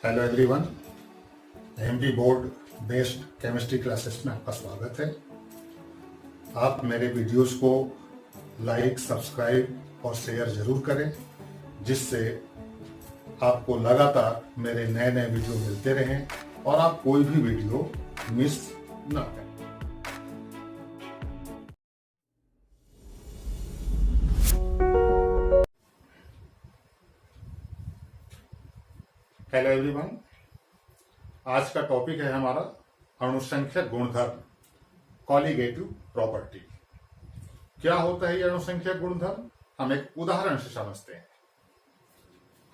Hello everyone, MD board based chemistry classes में आपका स्वागत है। आप मेरे वीडियोस को लाइक, सब्सक्राइब और शेयर जरूर करें, जिससे आपको लगातार मेरे नए नए वीडियो मिलते रहें और आप कोई भी वीडियो मिस ना करें। हेलो एवरीवन, आज का टॉपिक है हमारा अणुसंख्यक गुणधर्म, कॉलिगेटिव प्रॉपर्टी। क्या होता है ये अणुसंख्यक गुणधर्म? हम एक उदाहरण से समझते हैं।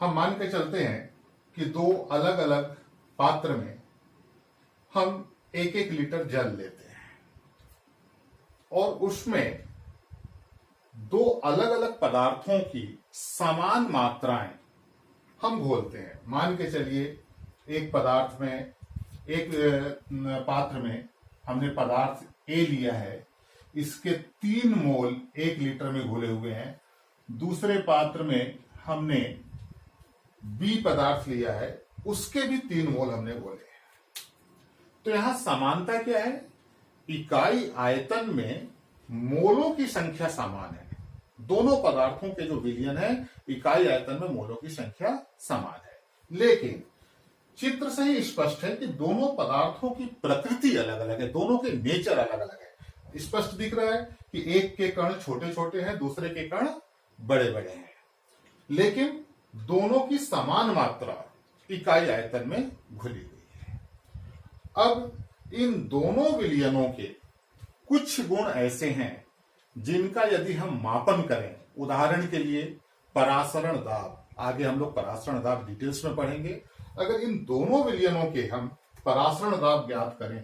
हम मान के चलते हैं कि दो अलग अलग पात्र में हम 1-1 लीटर जल लेते हैं और उसमें दो अलग अलग पदार्थों की समान मात्राएं हम घोलते हैं। मान के चलिए एक पदार्थ में, एक पात्र में हमने पदार्थ ए लिया है, इसके 3 मोल 1 लीटर में घोले हुए हैं। दूसरे पात्र में हमने बी पदार्थ लिया है, उसके भी 3 मोल हमने घोले हैं। तो यहां समानता क्या है? इकाई आयतन में मोलों की संख्या समान है। दोनों पदार्थों के जो विलयन है, इकाई आयतन में मोलों की संख्या समान है, लेकिन चित्र से ही स्पष्ट है कि दोनों पदार्थों की प्रकृति अलग अलग है, दोनों के नेचर अलग अलग है। स्पष्ट दिख रहा है कि एक के कण छोटे छोटे हैं, दूसरे के कण बड़े बड़े हैं, लेकिन दोनों की समान मात्रा इकाई आयतन में घुली हुई है। अब इन दोनों विलयनों के कुछ गुण ऐसे हैं जिनका यदि हम मापन करें, उदाहरण के लिए परासरण दाब, आगे हम लोग परासरण दाब डिटेल्स में पढ़ेंगे। अगर इन दोनों विलयनों के हम परासरण दाब ज्ञात करें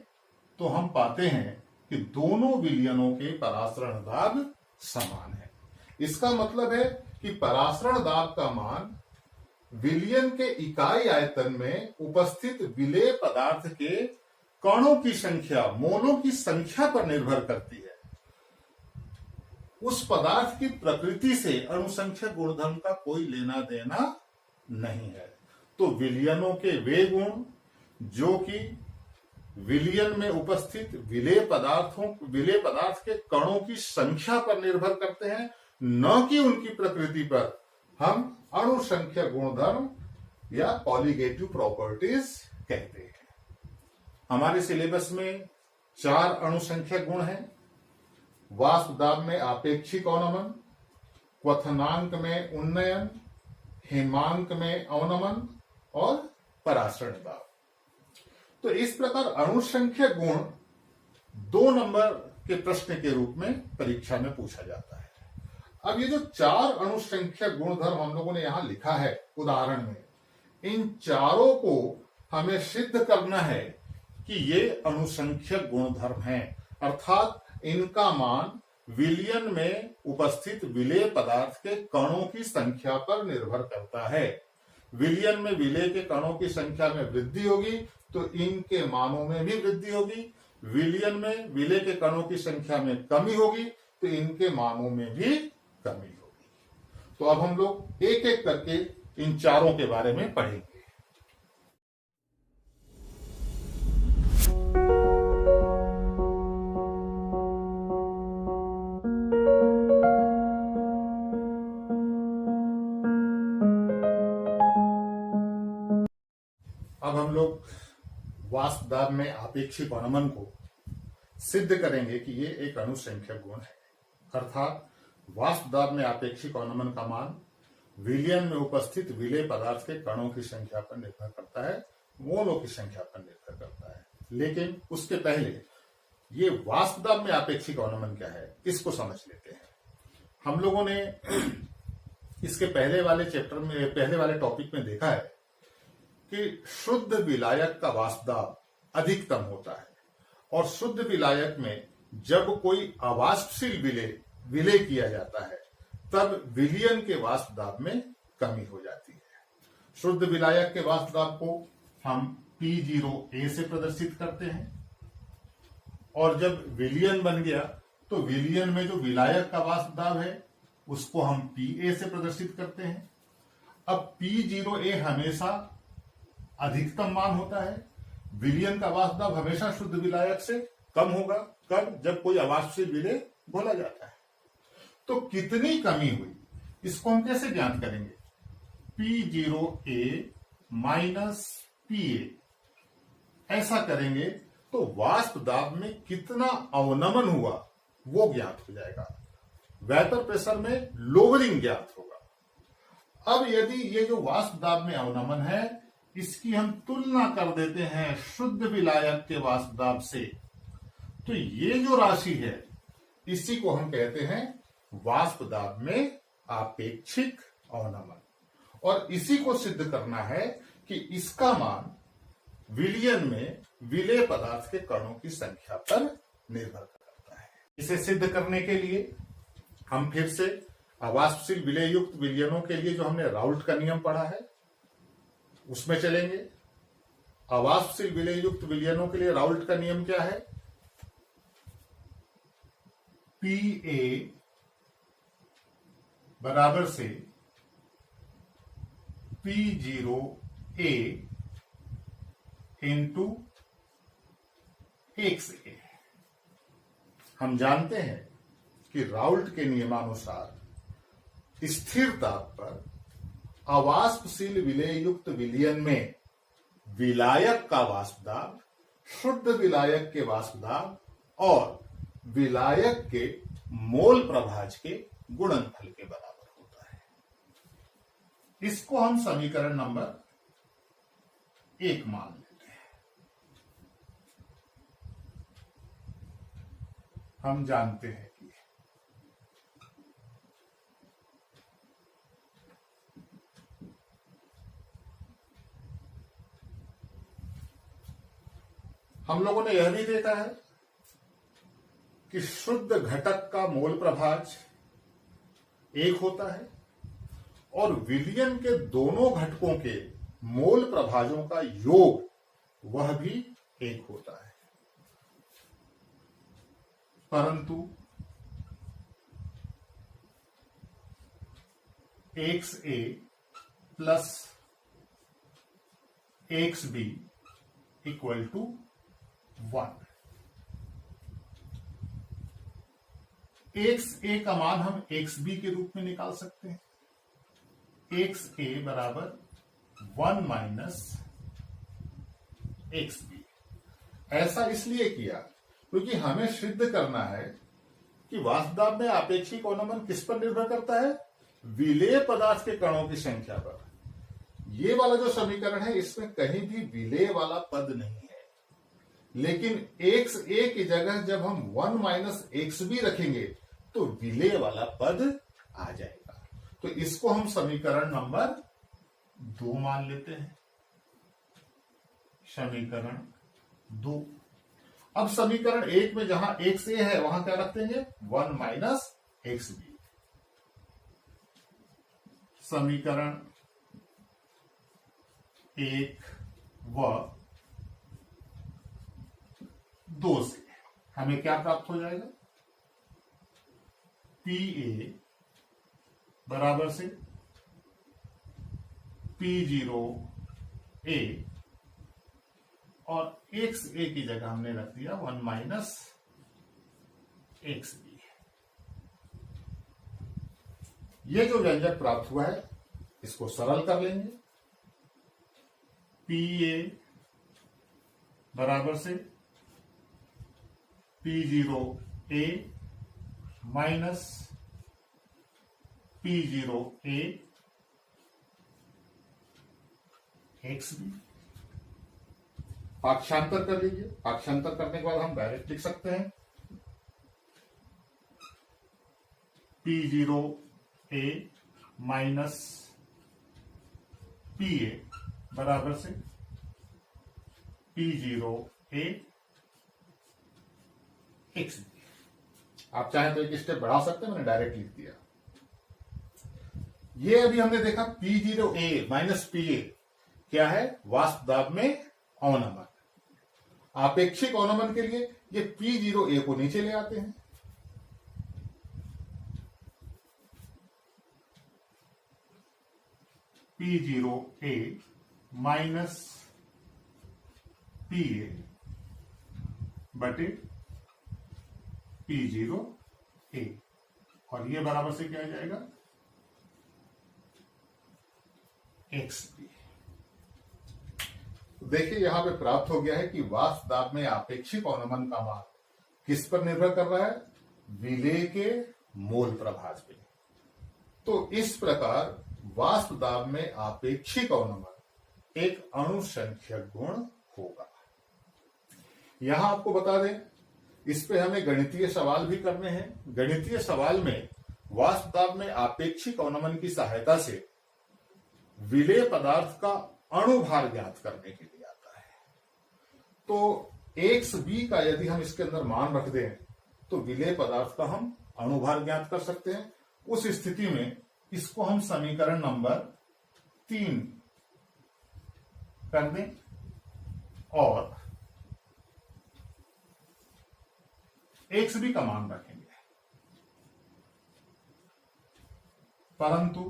तो हम पाते हैं कि दोनों विलयनों के परासरण दाब समान है। इसका मतलब है कि परासरण दाब का मान विलयन के इकाई आयतन में उपस्थित विलेय पदार्थ के कणों की संख्या, मोलों की संख्या पर निर्भर करती है। उस पदार्थ की प्रकृति से अणुसंख्यक गुणधर्म का कोई लेना देना नहीं है। तो विलयनों के वे गुण जो कि विलयन में उपस्थित विलेय पदार्थ के कणों की संख्या पर निर्भर करते हैं, न कि उनकी प्रकृति पर, हम अणुसंख्यक गुणधर्म या कॉलिगेटिव प्रॉपर्टीज कहते हैं। हमारे सिलेबस में 4 अणुसंख्यक गुण हैं। वाष्प दाब में आपेक्षिक अवनमन, क्वथनांक में उन्नयन, हिमांक में अवनमन और परासरण दाब। तो इस प्रकार अणुसंख्यक गुण 2 नंबर के प्रश्न के रूप में परीक्षा में पूछा जाता है। अब ये जो 4 अणुसंख्यक गुणधर्म हम लोगों ने यहां लिखा है उदाहरण में, इन चारों को हमें सिद्ध करना है कि ये अणुसंख्यक गुणधर्म हैं, अर्थात इनका मान विलयन में उपस्थित विलेय पदार्थ के कणों की संख्या पर निर्भर करता है। विलयन में विलेय के कणों की संख्या में वृद्धि होगी तो इनके मानों में भी वृद्धि होगी। विलयन में विलेय के कणों की संख्या में कमी होगी तो इनके मानों में भी कमी होगी। तो अब हम लोग एक एक करके इन चारों के बारे में पढ़ेंगे। अब हम लोग वाष्प दाब में आपेक्षिक अवनमन को सिद्ध करेंगे कि ये एक अणुसंख्यक गुण है, अर्थात वाष्प दाब में आपेक्षिक अवनमन का मान विलयन में उपस्थित विलेय पदार्थ के कणों की संख्या पर निर्भर करता है, मोलों की संख्या पर निर्भर करता है। लेकिन उसके पहले ये वाष्प दाब में आपेक्षिक अवनमन क्या है, इसको समझ लेते हैं। हम लोगों ने इसके पहले वाले चैप्टर में, पहले वाले टॉपिक में देखा है कि शुद्ध विलायक का वाष्प दाब अधिकतम होता है और शुद्ध विलायक में जब कोई अवाष्पशील विलेय किया जाता है तब विलयन के वाष्प दाब में कमी हो जाती है। शुद्ध विलायक के वाष्प दाब को हम P0A से प्रदर्शित करते हैं और जब विलयन बन गया तो विलयन में जो विलायक का वाष्प दाब है उसको हम PA से प्रदर्शित करते हैं। अब P0A हमेशा अधिकतम मान होता है। विलयन का वाष्प दाब हमेशा शुद्ध विलायक से कम होगा। कब? जब कोई अवाष्पशील विलेय घोला जाता है। तो कितनी कमी हुई, इसको हम कैसे ज्ञात करेंगे? P0A माइनस PA, ऐसा करेंगे तो वाष्प दाब में कितना अवनमन हुआ वो ज्ञात हो जाएगा। वेपर प्रेशर में लोअरिंग ज्ञात होगा। अब यदि ये जो वाष्प दाब में अवनमन है, इसकी हम तुलना कर देते हैं शुद्ध विलायक के वाष्प दाब से, तो ये जो राशि है इसी को हम कहते हैं वाष्प दाब में आपेक्षिक अवनमन। और इसी को सिद्ध करना है कि इसका मान विलयन में विलेय पदार्थ के कणों की संख्या पर निर्भर करता है। इसे सिद्ध करने के लिए हम फिर से अवाष्पशील विलेय युक्त विलयनों के लिए जो हमने राउल्ट का नियम पढ़ा है उसमें चलेंगे। अवाष्पशील विलेय युक्त विलयनों के लिए राउल्ट का नियम क्या है? PA बराबर से P0A इंटू XA। हम जानते हैं कि राउल्ट के नियमानुसार स्थिर ताप पर अवाष्पशील विलेय युक्त विलयन में विलायक का वाष्प दाब शुद्ध विलायक के वाष्प दाब और विलायक के मोल प्रभाज के गुणनफल के बराबर होता है। इसको हम समीकरण नंबर 1 मान लेते हैं। हम जानते हैं कि हम लोगों ने यह भी देखा है कि शुद्ध घटक का मोल प्रभाज 1 होता है और विलयन के दोनों घटकों के मोल प्रभाजों का योग वह भी 1 होता है। परंतु XA plus XB equal to 1। XA का मान हम XB के रूप में निकाल सकते हैं। XA बराबर 1 माइनस XB। ऐसा इसलिए किया क्योंकि हमें सिद्ध करना है कि वाष्प दाब में आपेक्षिक अवनमन किस पर निर्भर करता है? विलेय पदार्थ के कणों की संख्या पर। ये वाला जो समीकरण है इसमें कहीं भी विलेय वाला पद नहीं है, लेकिन XA की जगह जब हम 1 माइनस XB रखेंगे तो विलेय वाला पद आ जाएगा। तो इसको हम समीकरण नंबर 2 मान लेते हैं। समीकरण 2। अब समीकरण 1 में जहां XA है वहां क्या रख देंगे? 1 माइनस XB। समीकरण 1 व 2 से हमें क्या प्राप्त हो जाएगा? PA बराबर से P0A और XA की जगह हमने रख दिया 1 माइनस XB। ये जो व्यंजक प्राप्त हुआ है इसको सरल कर लेंगे। PA बराबर से P0A माइनस P0A XB। पाक्षांतर कर लीजिए। पाक्षांतर करने के बाद हम डायरेक्ट लिख सकते हैं P0A माइनस PA बराबर से P0A XB। आप चाहें तो एक स्टेप बढ़ा सकते हैं, मैंने डायरेक्ट लिख दिया। ये अभी हमने देखा P0A माइनस PA क्या है? वाष्प दाब में अवनमन। आपेक्षिक अवनमन के लिए ये P0A को नीचे ले आते हैं। P0A माइनस पी ए बटे P0 ए, और ये बराबर से क्या आ जाएगा XB। देखिए यहां पे प्राप्त हो गया है कि वाष्प दाब में आपेक्षिक अवनमन का मान किस पर निर्भर कर रहा है, विलेय के मोल प्रभाज पे। तो इस प्रकार वाष्प दाब में आपेक्षिक अवनमन एक अणुसंख्यक गुण होगा। यहां आपको बता दें, इस पे हमें गणितीय सवाल भी करने हैं। गणितीय सवाल में वाष्प दाब में आपेक्षिक अवनमन की सहायता से विलेय पदार्थ का अणुभार ज्ञात करने के लिए आता है। तो XB का यदि हम इसके अंदर मान रख दें तो विलेय पदार्थ का हम अणुभार ज्ञात कर सकते हैं। उस स्थिति में इसको हम समीकरण नंबर 3 कर दें और XB का मान रखेंगे, परंतु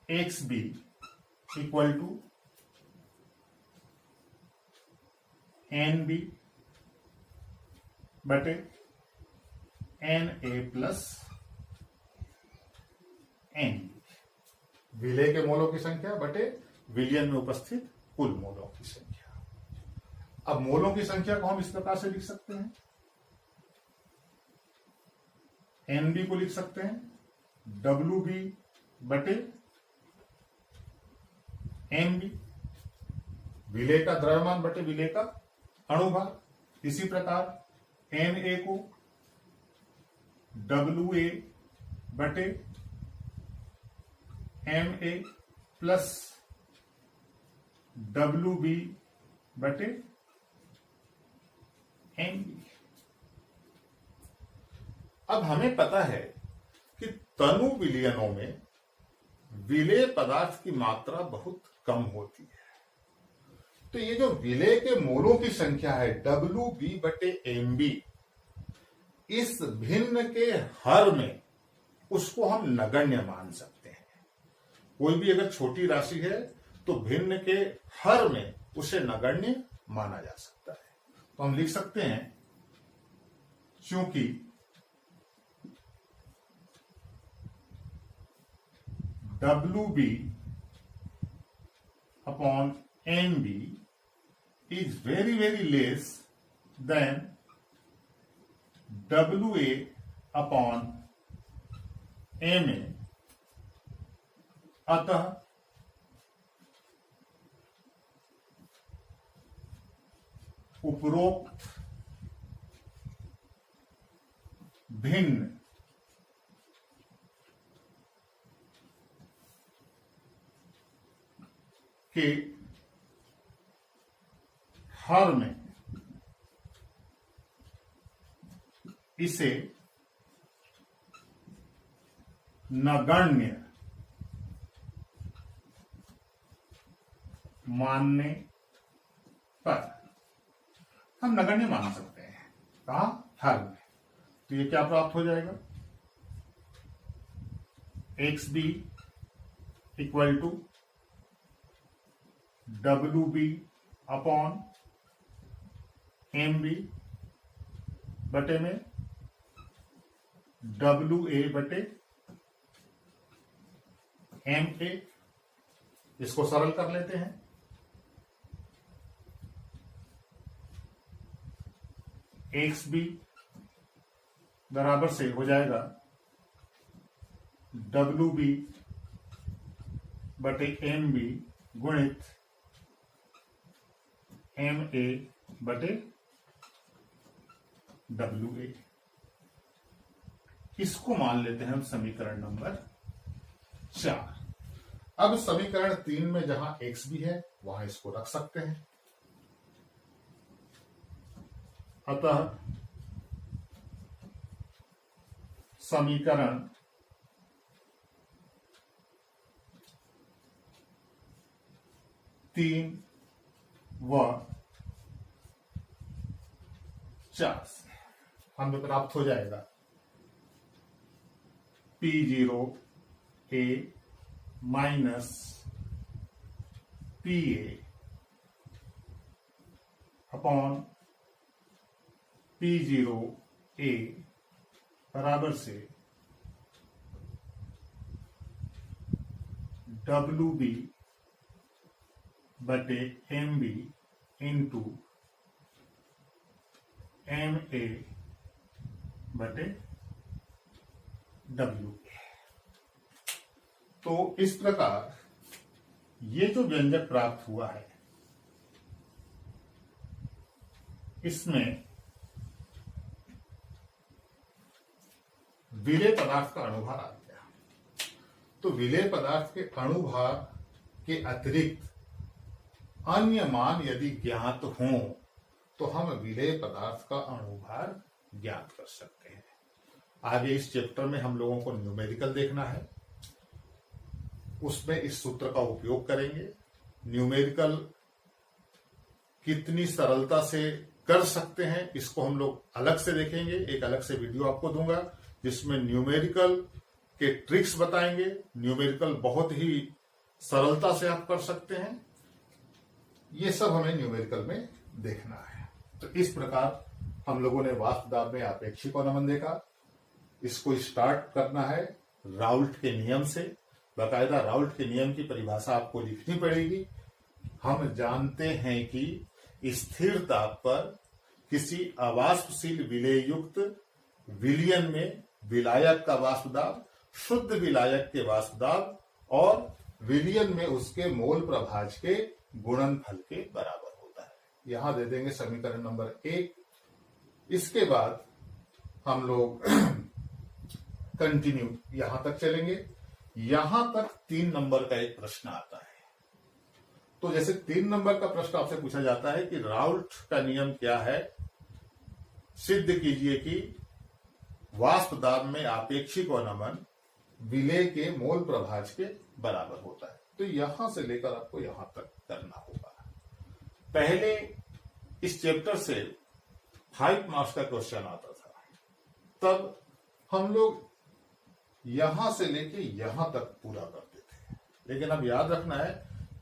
XB इक्वल टू NB बटे NA प्लस NB, विलेय के मोलों की संख्या बटे विलयन में उपस्थित कुल मोलों की संख्या। अब मोलों की संख्या को हम इस प्रकार से लिख सकते हैं, NB को लिख सकते हैं WB बटे NB, विलेय का द्रव्यमान बटे विलेय का अणुभार। इसी प्रकार Na को WA बटे Ma प्लस WB बटे NB। अब हमें पता है कि तनु विलयनों में विलेय पदार्थ की मात्रा बहुत कम होती है। तो ये जो विलेय के मोलों की संख्या है WB बटे MB, इस भिन्न के हर में उसको हम नगण्य मान सकते हैं। कोई भी अगर छोटी राशि है तो भिन्न के हर में उसे नगण्य माना जा सकता है। तो हम लिख सकते हैं, क्योंकि WB upon NB is very very less than WA upon MA, अतः उपरोक्त भिन्न के हर में इसे नगण्य मानने पर हम नगण्य मान सकते हैं। कहा? हर में। तो ये क्या प्राप्त हो जाएगा, XB equal to WB upon MB बटे में WA बटे MA। इसको सरल कर लेते हैं, XB बराबर से हो जाएगा WB बटे MB गुणित MA बटे WA। इसको मान लेते हैं हम समीकरण नंबर 4। अब समीकरण 3 में जहां XB है वहां इसको रख सकते हैं। अतः समीकरण 3 व 4 हमें प्राप्त हो जाएगा P0 A minus PA upon P0A बराबर से WB बटे MB इंटू MA बटे WA। तो इस प्रकार ये जो व्यंजक प्राप्त हुआ है इसमें विलेय पदार्थ का अणुभार आ गया। तो विलेय पदार्थ के अणुभार के अतिरिक्त अन्य मान यदि ज्ञात हों तो हम विलेय पदार्थ का अणुभार ज्ञात कर सकते हैं। आगे इस चैप्टर में हम लोगों को न्यूमेरिकल देखना है, उसमें इस सूत्र का उपयोग करेंगे। न्यूमेरिकल कितनी सरलता से कर सकते हैं इसको हम लोग अलग से देखेंगे। एक अलग से वीडियो आपको दूंगा जिसमें न्यूमेरिकल के ट्रिक्स बताएंगे। न्यूमेरिकल बहुत ही सरलता से आप कर सकते हैं, ये सब हमें न्यूमेरिकल में देखना है। तो इस प्रकार हम लोगों ने वाष्प दाब में आपेक्षिक अवनमन देखा। इसको स्टार्ट करना है राउल्ट के नियम से। बाकायदा राउल्ट के नियम की परिभाषा आपको लिखनी पड़ेगी। हम जानते हैं कि स्थिर ताप पर किसी अवाष्पशील विलेय युक्त विलयन में विलायक का वाष्प दाब शुद्ध विलायक के वाष्प दाब और विलयन में उसके मोल प्रभाज के गुणनफल के बराबर होता है। यहां दे देंगे समीकरण नंबर 1। इसके बाद हम लोग कंटिन्यू यहां तक चलेंगे। यहां तक 3 नंबर का एक प्रश्न आता है। तो जैसे 3 नंबर का प्रश्न आपसे पूछा जाता है कि राउल्ट का नियम क्या है, सिद्ध कीजिए कि वाष्प दाब में आपेक्षिक अवनमन विलेय के मोल प्रभाज के बराबर होता है। तो यहां से लेकर आपको यहां तक करना होगा। पहले इस चैप्टर से 5 मार्क्स का क्वेश्चन आता था, तब हम लोग यहां से लेके यहां तक पूरा करते थे। लेकिन अब याद रखना है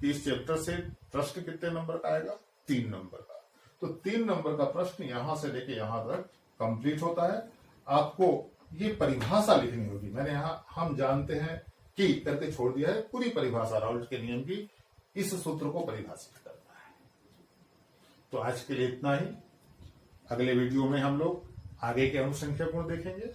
कि इस चैप्टर से प्रश्न कितने नंबर का आएगा, 3 नंबर का। तो 3 नंबर का प्रश्न यहां से लेके यहां तक कंप्लीट होता है। आपको ये परिभाषा लिखनी होगी। मैंने यहां हम जानते हैं कि करके छोड़ दिया है, पूरी परिभाषा राउल्ट के नियम की इस सूत्र को परिभाषित करना है। तो आज के लिए इतना ही। अगले वीडियो में हम लोग आगे के अनुसंख्या गुण देखेंगे।